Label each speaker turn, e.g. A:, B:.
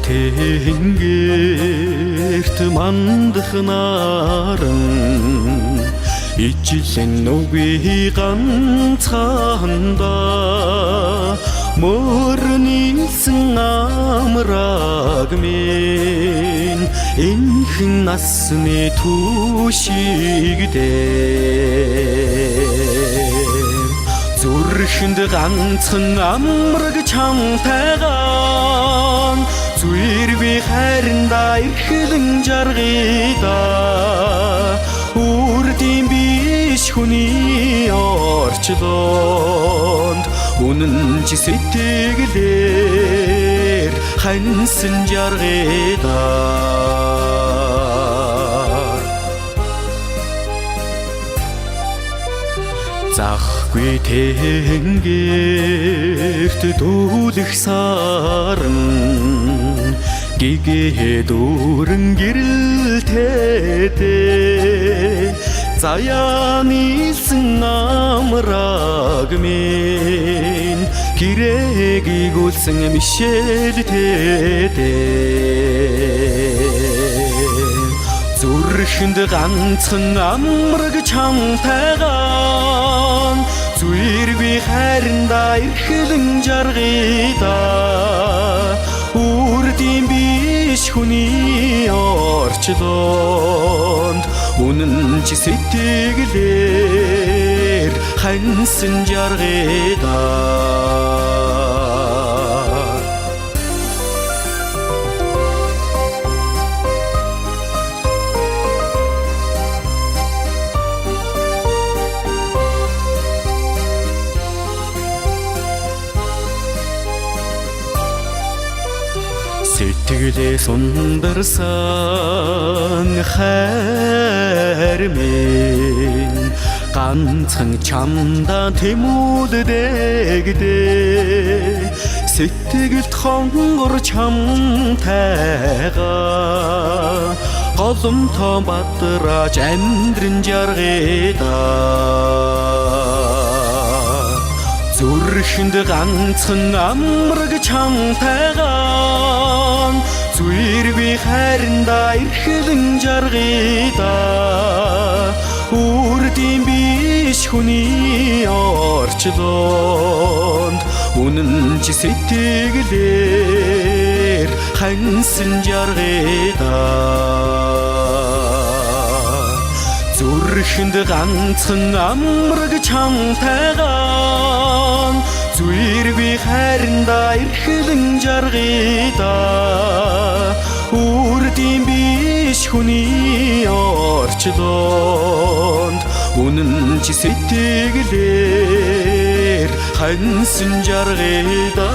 A: тэнгэрт мандах наран ижлэн нүби ганцханда мөрнийсэн амраг минь энхэн насны түшигдээ зүрхэнд ганцхан амраг чамтайгаан зүрби хайрандаа эрхлэн жаргида үрдийн биш хүний орчлоонд үнэн чи сэтгэлээр ханьсан жаргида захгүй тэнгэрт дүүлэх саран гигээ дүүрэн гэрэлтэдэ заяа нийлсэн амраг минь гэрэг игүүлсэн мишэлтэдэ зүрхэнд ганцхан амраг чамтайгаан зүрби хайрандаа эрхлэн жаргида үрдийн биш хүний орчлоонд үнэн чи сэтгэлээр ханьсан жаргида сэтгэлээ сундарсан хайр минь ганцхан чамда тэмүүлдэгдээ сэтгэлд хонгор чамтайгаа голомтоо бадраж амьдрын жаргида зүрхэнд ганцхан амраг чамтайгаан зүрби хайрандаа эрхлэн жаргида үрдийн биш хүний орчлоонд үнэн чи сэтгэлээр ханьсан жаргида зүрхэнд ганцхан амраг чамтайгаан зүрби хайрандаа эрхлэн жаргида үрдийн биш хүний орчлоонд үнэн чи сэтгэлээр ханьсан жаргида